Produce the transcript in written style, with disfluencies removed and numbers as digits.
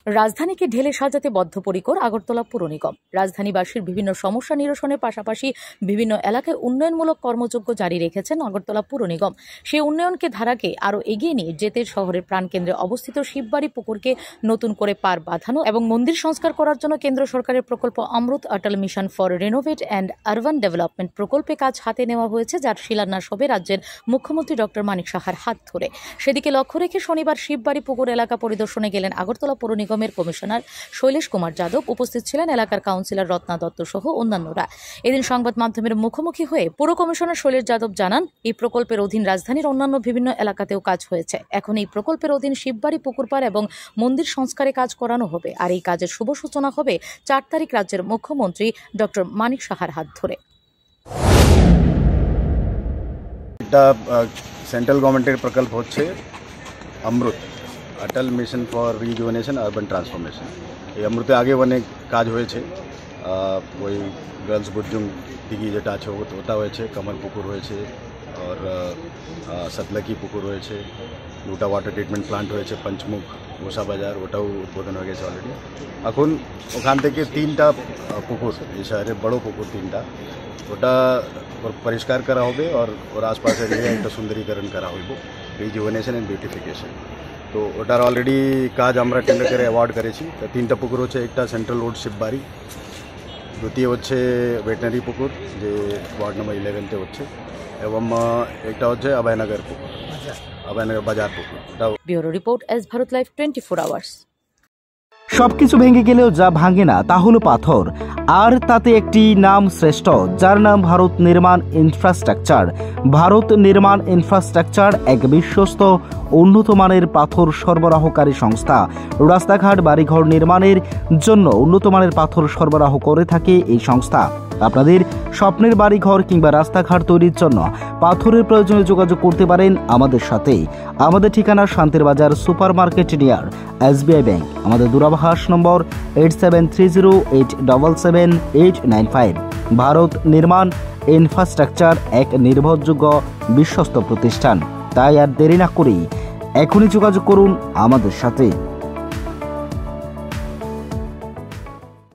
রাজধানীকে ঢেলে সাজাতে বদ্ধপরিকর আগরতলা পুর নিগম। রাজধানীবাসীর বিভিন্ন সমস্যা নিরসনের পাশাপাশি বিভিন্ন এলাকায় উন্নয়নমূলক কর্মযজ্ঞ জারি রেখেছেন আগরতলা পুর নিগম। সেই উন্নয়নকে ধারাকে আরও এগিয়ে নিয়ে যেতে শহরের প্রাণকেন্দ্রে অবস্থিত শিববাড়ি পুকুরকে নতুন করে পার বাঁধানো এবং মন্দির সংস্কার করার জন্য কেন্দ্র সরকারের প্রকল্প Amrut Atal mission for renovate and urban development প্রকল্পে কাজ হাতে নেওয়া হয়েছে, যার শিলান্যাস হবে রাজ্যের মুখ্যমন্ত্রী ডক্টর মানিক সাহার হাত ধরে। সেদিকে লক্ষ্য রেখে শনিবার শিববাড়ি পুকুর এলাকা পরিদর্শনে গেলেন আগরতলা পুর নিগমের কমিশনার শৈলেশ কুমার যাদব। উপস্থিত ছিলেন এলাকার কাউন্সিলর রত্না দত্ত সহ অন্যান্যরা। এদিন সংবাদ মাধ্যমের মুখোমুখি হয়ে পুর কমিশনার শৈলেশ যাদব জানান, এই প্রকল্পের অধীন রাজধানীর অন্যান্য বিভিন্ন এলাকাতেও কাজ হয়েছে। এখন এই প্রকল্পের অধীন শিববাড়ি পুকুর পাড় এবং মন্দির সংস্কারে কাজ করানো হবে, আর এই কাজের শুভ সূচনা হবে 4 তারিখ রাজ্যের মুখ্যমন্ত্রী ডক্টর মানিক সাহার হাত ধরে। এটা সেন্ট্রাল গভর্নমেন্টের প্রকল্প হচ্ছে Amrut Atal mission for rejuvenation urban transformation. এই অমৃতে আগে অনেক কাজ হয়েছে, ওই গার্লস বুর্জুং দিঘি যেটা আছে ওটা হয়েছে, কমল পুকুর হয়েছে, আর সতলকি পুকুর হয়েছে, লুটা ওয়াটার ট্রিটমেন্ট প্লান্ট হয়েছে, পঞ্চমুখ গোসা বাজার ওটাও উদ্বোধন হয়ে গেছে অলরেডি। এখন ওখান থেকে 3টা পুকুর, এই শহরে বড় পুকুর 3টা, ওটা পরিষ্কার করা হবে আর ওর আশপাশের এরিয়া সুন্দরীকরণ করা হইব, রিজুভেনেশন অ্যান্ড বিউটিফিকেশন। তো ওটার অলরেডি কাজ আমরা টেন্ডার করে অ্যাওয়ার্ড করেছি। তো 3টা পুকুর হচ্ছে, একটা সেন্ট্রাল রোড শিববাড়ি, দ্বিতীয় হচ্ছে ভেটেনারি পুকুর যে ওয়ার্ড নম্বর 11-তে হচ্ছে, এবং একটা হচ্ছে অভয়নগর পুকুর, অভয়নগর বাজার পুকুর। Bureau report, S Bharat live 24 hours. সবকিছু ভেঙে গেলেও যা ভাঙে না তা হলো পাথর, আর তাতে একটি নাম শ্রেষ্ঠ, যার নাম ভারত নির্মাণ ইনফ্রাস্ট্রাকচার। ভারত নির্মাণ ইনফ্রাস্ট্রাকচার এক বিশ্বস্ত উন্নত মানের পাথর সরবরাহকারী সংস্থা। রাস্তাঘাট, বাড়িঘর নির্মাণের জন্য উন্নত মানের পাথর সরবরাহ করে থাকে এই সংস্থা। আপনাদের স্বপ্নের বাড়িঘর কিংবা রাস্তাঘাট তৈরির জন্য পাথরের প্রয়োজনে যোগাযোগ করতে পারেন আমাদের সাথে। আমাদের ঠিকানা শান্তির বাজার super market near SBI bank. আমাদের দূরভাষ নম্বর 8730877895। ভারত নির্মাণ ইনফ্রাস্ট্রাকচার এক নির্ভরযোগ্য বিশ্বস্ত প্রতিষ্ঠান। তাই আর দেরি না করেই এখনই যোগাযোগ করুন আমাদের সাথে।